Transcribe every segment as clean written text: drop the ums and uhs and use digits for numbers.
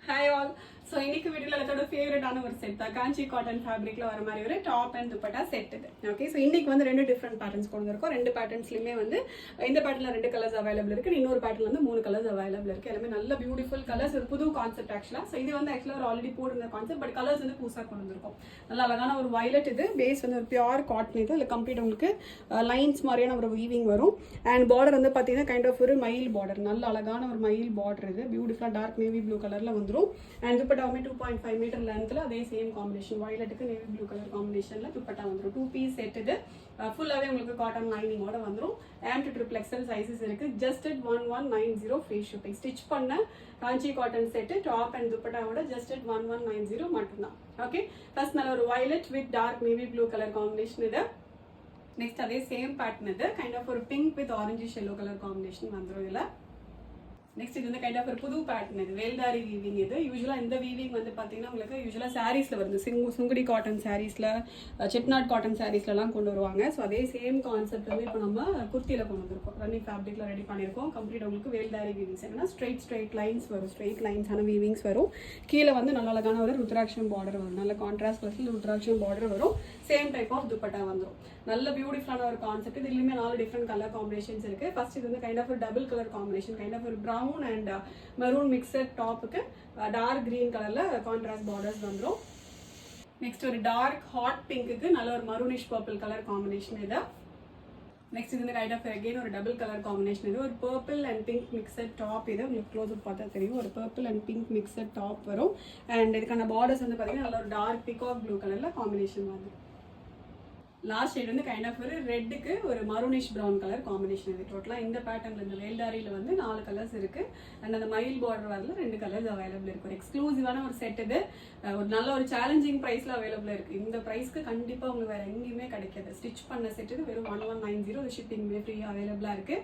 Hi all. So இன்னைக்கு வீடியோல என்னோட ஃபேவரட்டான ஒரு செட் தான் காஞ்சி காட்டன் ஃபேப்ரிக்ல வர மாதிரி ஒரு டாப் அண்ட் துப்பட்டா செட் இது. ஓகே, ஸோ இன்னைக்கு வந்து ரெண்டு டிஃப்ரெண்ட் பேட்டர்ன்ஸ் கொண்டு வந்திருக்கோம். ரெண்டு பேட்டர்ன்ஸ்லயுமே வந்து இந்த பேட்டர்ல 2 கலர்ஸ் அவைலபிள் இருக்கு, இன்னொரு பேட்டர்ல வந்து 3 கலர்ஸ் அவைலபிள் இருக்கு. எல்லாமே நல்ல பியூட்டிஃபுல் கலர்ஸ், ஒரு புது கான்செப்ட் ஆக்சுவலா. ஸோ இது வந்து ஆக்சுவலா ஒரு ஆல்ரெடி போட்டிருந்த கான்செப்ட், பட் கலர்ஸ் வந்து புதுசாக கொண்டு வந்திருக்கோம். நல்ல அழகான ஒரு வயலட் இது, பேஸ் வந்து ஒரு பியூர் காட்டன் இது. அதில் கம்ப்ளீட் உங்களுக்கு லைன்ஸ் மாதிரியான ஒரு வீவிங் வரும். அண்ட் பார்டர் வந்து பார்த்தீங்கன்னா கைண்ட் ஆஃப் ஒரு மயில் பார்டர், நல்ல அழகான ஒரு மயில் பார்டர் இது. பியூட்டிஃபுல்லாக டார்க் நேவி ப்ளூ கலர்ல வந்துடும். அண்ட் துப்பட்டாவுமே 2.5 மீட்டர் லென்த்தில் அதே சேம் காம்பினேஷன், வயலட்டுக்கு நேவி ப்ளூ கலர் காம்பினேஷனில் துப்பட்டா வந்துடும். 2 பீஸ் செட் இது. ஃபுல்லாகவே உங்களுக்கு காட்டன் லைனிங்கோட வந்துடும். M to XXL சைஸஸ் இருக்கு. Just at 1190 free shipping. Stitch பண்ண Kanchi cotton set top and துப்பட்டாவோட ஜஸ்ட் at 1190 மட்டும்தான். ஓகே, ஃபர்ஸ்ட் நல்ல ஒரு violet with dark navy blue colour combination இது. நெக்ஸ்ட் அதே சேம் பேட்டர்ன் இது, கைண்ட் ஆஃப் ஒரு pink with orangish yellow colour combination வந்துடும் இதில். நெக்ஸ்ட் இது வந்து கைண்ட் ஆஃப் ஒரு புது பேட்டர்ன் இது, வேல்தாரி வீவிங் இது. யூஸ்வலாக இந்த வீவிங் வந்து பார்த்தீங்கன்னா உங்களுக்கு யூஸ்வலாக சாரீஸில் வருது, சுங்குடி காட்டன் சாரீஸில், செட்நாட் காட்டன் சாரீஸ்லாம் கொண்டு வருவாங்க. ஸோ அதே சேம் கான்செப்ட் வந்து இப்போ நம்ம குர்த்தியில் கொண்டு வந்திருக்கோம். ரன்னிங் ஃபேப்ரிக்கில் ரெடி பண்ணியிருக்கோம். கம்ப்ளீட் உங்களுக்கு வேல்தாரி வீவிங்ஸ் என்னன்னா ஸ்ட்ரெயிட் லைன்ஸ் வரும், ஸ்ட்ரெயிட் லைன்ஸான வீவிங்ஸ் வரும். கீழே வந்து நல்ல அழகான ஒரு ருத்ராட்சம் பார்டர் வரும், நல்ல கான்ட்ராஸ்ட் கலர்ஸில் ருத்ராட்சம் பார்டர் வரும். சேம் டைப் ஆஃப் துப்பட்டா வந்துடும். நல்ல பியூட்டிஃபுல்லான ஒரு கான்செப்ட். இதுலையுமே 4 டிஃப்ரெண்ட் கலர் காம்பினேஷன்ஸ் இருக்கு. ஃபர்ஸ்ட் இது வந்து கைண்ட் ஆஃப் ஒரு double colour combination, kind of ஒரு ப்ரௌன் அண்ட் மெரூன் மிக்சட் டாப்புக்கு டார்க் கிரீன் கலர்ல கான்ட்ராஸ்ட் பார்டர்ஸ் வந்துடும். நெக்ஸ்ட் ஒரு டார்க் ஹாட் பிங்க்குக்கு நல்ல ஒரு மரூனிஷ் பர்பிள் கலர் காம்பினேஷன் இது. நெக்ஸ்ட் இது வந்து கைண்ட் ஆஃப் அகைன் ஒரு டபுள் கலர் காம்பினேஷன் இது, ஒரு purple and pink mixed top இது. உங்களுக்கு க்ளோஸ் அப் பார்த்தா தெரியும், ஒரு purple and pink mixed top வரும். அண்ட் இதுக்கான பார்டர்ஸ் வந்து பார்த்தீங்கன்னா நல்ல ஒரு டார்க் பிகாக் ப்ளூ கலர்ல காம்பினேஷன் வரும். லாஸ்ட் ஷேட் வந்து கைண்ட் ஆஃப் ஒரு ரெட்டுக்கு ஒரு மரூனிஷ் ப்ரௌன் கலர் காம்பினேஷன் இது. டோட்டலாக இந்த பேட்டர்ன்ல இந்த வேல்தாரியில் வந்து 4 கலர்ஸ் இருக்கு. அண்ட் அந்த மயில் பார்டர் வரல 2 கலர்ஸ் அவைலபிள் இருக்கு. ஒரு எக்ஸ்க்ளூசிவான ஒரு செட் இது. ஒரு நல்ல ஒரு சேலஞ்சிங் ப்ரைஸ்ல அவைலபிள் இருக்கு. இந்த ப்ரைஸ்க்கு கண்டிப்பாக உங்களுக்கு வேற எங்கேயுமே கிடைக்காது. ஸ்டிச் பண்ண செட் இது வெறும் 1190. ஷிப்பிங்மே ஃப்ரீ அவைலபிளாக இருக்கு.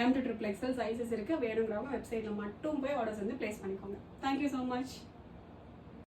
M to XXL சைஸஸ் இருக்கு. வேணுங்கிறவங்க வெப்சைட்ல மட்டும் போய் ஆர்டர்ஸ் வந்து பிளேஸ் பண்ணிக்கோங்க. Thank you so much.